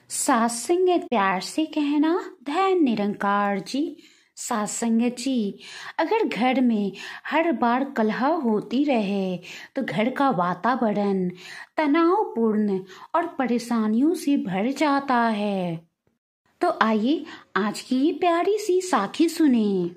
सात संगत प्यार से कहना धन निरंकार जी। सात संगत जी, अगर घर में हर बार कलह होती रहे तो घर का वातावरण तनावपूर्ण और परेशानियों से भर जाता है। तो आइए आज की ये प्यारी सी साखी सुने।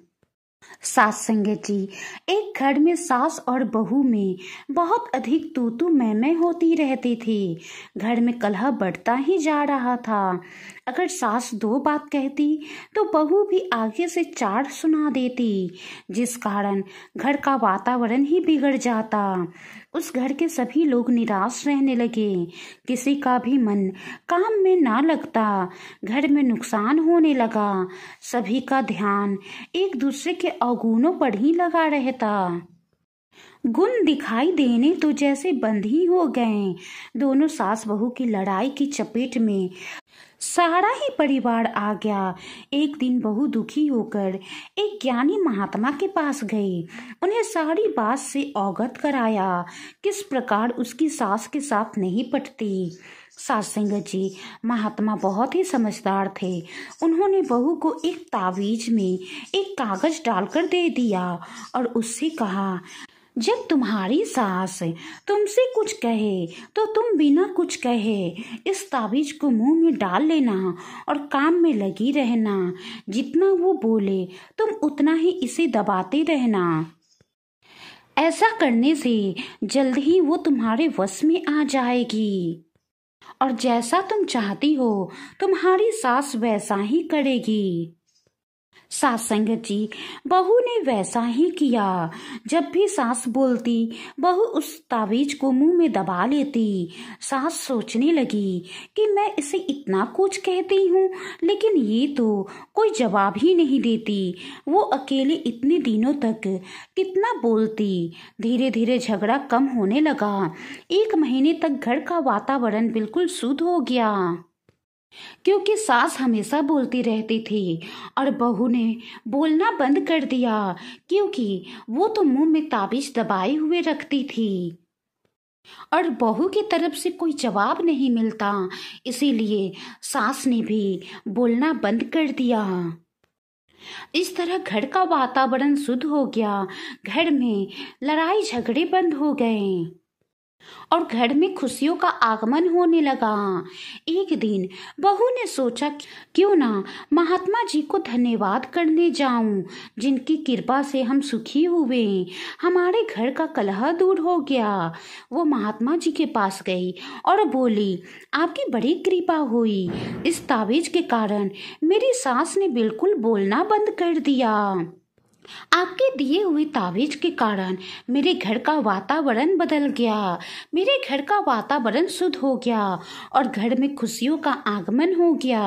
सास संगत जी, एक घर में सास और बहू में बहुत अधिक तू मैं होती रहती थी। घर में कलह बढ़ता ही जा रहा था। अगर सास दो बात कहती तो बहू भी आगे से चार सुना देती, जिस कारण घर का वातावरण ही बिगड़ जाता। उस घर के सभी लोग निराश रहने लगे। किसी का भी मन काम में ना लगता। घर में नुकसान होने लगा। सभी का ध्यान एक दूसरे के अवगुणों पर ही लगा रहता। गुण दिखाई देने तो जैसे बंद ही हो गए। दोनों सास बहू की लड़ाई की चपेट में सारा ही परिवार आ गया। एक दिन बहू दुखी होकर एक ज्ञानी महात्मा के पास गई। उन्हें सारी बात से अवगत कराया, किस प्रकार उसकी सास के साथ नहीं पटती। सास संगत जी, महात्मा बहुत ही समझदार थे। उन्होंने बहू को एक तावीज में एक कागज डालकर दे दिया और उससे कहा, जब तुम्हारी सास तुमसे कुछ कहे तो तुम बिना कुछ कहे इस ताबीज को मुंह में डाल लेना और काम में लगी रहना। जितना वो बोले तुम उतना ही इसे दबाते रहना। ऐसा करने से जल्द ही वो तुम्हारे वश में आ जाएगी और जैसा तुम चाहती हो तुम्हारी सास वैसा ही करेगी। सास संगत जी, बहू ने वैसा ही किया। जब भी सास बोलती बहू उस तावीज को मुंह में दबा लेती। सास सोचने लगी कि मैं इसे इतना कुछ कहती हूँ लेकिन ये तो कोई जवाब ही नहीं देती। वो अकेले इतने दिनों तक कितना बोलती। धीरे धीरे झगड़ा कम होने लगा। 1 महीने तक घर का वातावरण बिल्कुल शुद्ध हो गया, क्योंकि सास हमेशा बोलती रहती थी और बहू ने बोलना बंद कर दिया, क्योंकि वो तो मुंह में ताबीज दबाए हुए रखती थी और बहू की तरफ से कोई जवाब नहीं मिलता। इसीलिए सास ने भी बोलना बंद कर दिया। इस तरह घर का वातावरण शुद्ध हो गया। घर में लड़ाई झगड़े बंद हो गए और घर में खुशियों का आगमन होने लगा। एक दिन बहू ने सोचा, क्यों ना महात्मा जी को धन्यवाद करने जाऊं, जिनकी कृपा से हम सुखी हुए, हमारे घर का कलह दूर हो गया। वो महात्मा जी के पास गई और बोली, आपकी बड़ी कृपा हुई। इस तावीज के कारण मेरी सास ने बिल्कुल बोलना बंद कर दिया। आपके दिए हुए तावीज के कारण मेरे घर का वातावरण बदल गया। मेरे घर का वातावरण शुद्ध हो गया और घर में खुशियों का आगमन हो गया।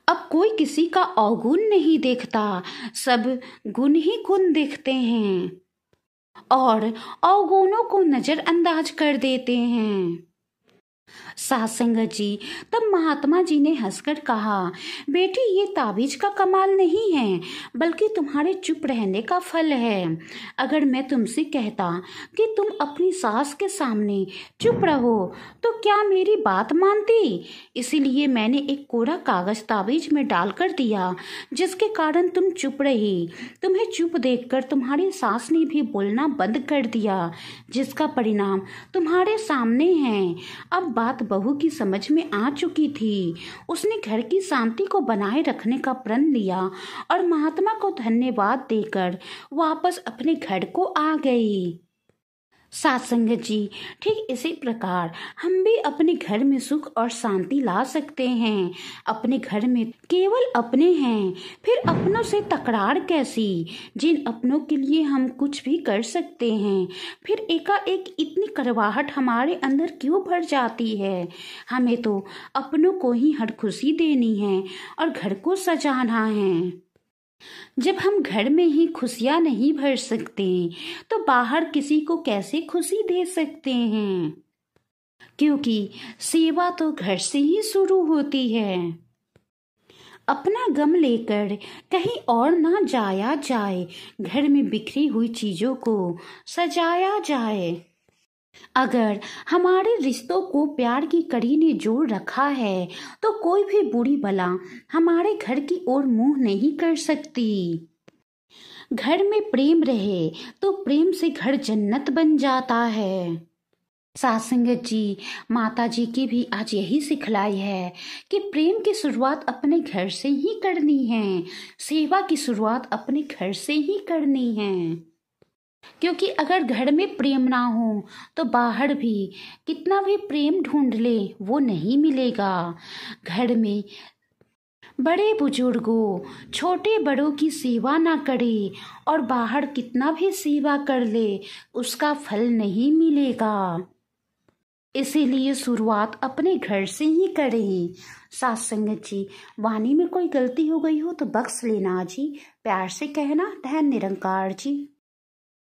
अब कोई किसी का अवगुण नहीं देखता, सब गुण ही गुण देखते हैं और अवगुणों को नजरअंदाज कर देते हैं। सास संगत जी, तब महात्मा जी ने हंसकर कहा, बेटी ये ताबीज का कमाल नहीं है, बल्कि तुम्हारे चुप रहने का फल है। अगर मैं तुमसे कहता कि तुम अपनी सास के सामने चुप रहो तो क्या मेरी बात मानती? इसीलिए मैंने एक कोरा कागज ताबीज में डालकर दिया, जिसके कारण तुम चुप रही। तुम्हें चुप देखकर तुम्हारी सास ने भी बोलना बंद कर दिया, जिसका परिणाम तुम्हारे सामने है। अब बात बहू की समझ में आ चुकी थी। उसने घर की शांति को बनाए रखने का प्रण लिया और महात्मा को धन्यवाद देकर वापस अपने घर को आ गई। सात संगत जी, ठीक इसी प्रकार हम भी अपने घर में सुख और शांति ला सकते हैं। अपने घर में केवल अपने हैं, फिर अपनों से तकरार कैसी? जिन अपनों के लिए हम कुछ भी कर सकते हैं, फिर एकाएक इतनी करवाहट हमारे अंदर क्यों भर जाती है? हमें तो अपनों को ही हर खुशी देनी है और घर को सजाना है। जब हम घर में ही खुशियां नहीं भर सकते तो बाहर किसी को कैसे खुशी दे सकते हैं? क्योंकि सेवा तो घर से ही शुरू होती है। अपना गम लेकर कहीं और ना जाया जाए, घर में बिखरी हुई चीजों को सजाया जाए। अगर हमारे रिश्तों को प्यार की कड़ी ने जोड़ रखा है तो कोई भी बुरी बला हमारे घर की ओर मुंह नहीं कर सकती। घर में प्रेम रहे तो प्रेम से घर जन्नत बन जाता है। सासंगत जी, माता जी की भी आज यही सिखलाई है कि प्रेम की शुरुआत अपने घर से ही करनी है, सेवा की शुरुआत अपने घर से ही करनी है। क्योंकि अगर घर में प्रेम ना हो तो बाहर भी कितना भी प्रेम ढूंढ ले वो नहीं मिलेगा। घर में बड़े बुजुर्गों छोटे बड़ों की सेवा ना करे और बाहर कितना भी सेवा कर ले उसका फल नहीं मिलेगा। इसीलिए शुरुआत अपने घर से ही करें। साथ संगत जी, वाणी में कोई गलती हो गई हो तो बख्श लेना जी, प्यार से कहना। धन्य निरंकार जी।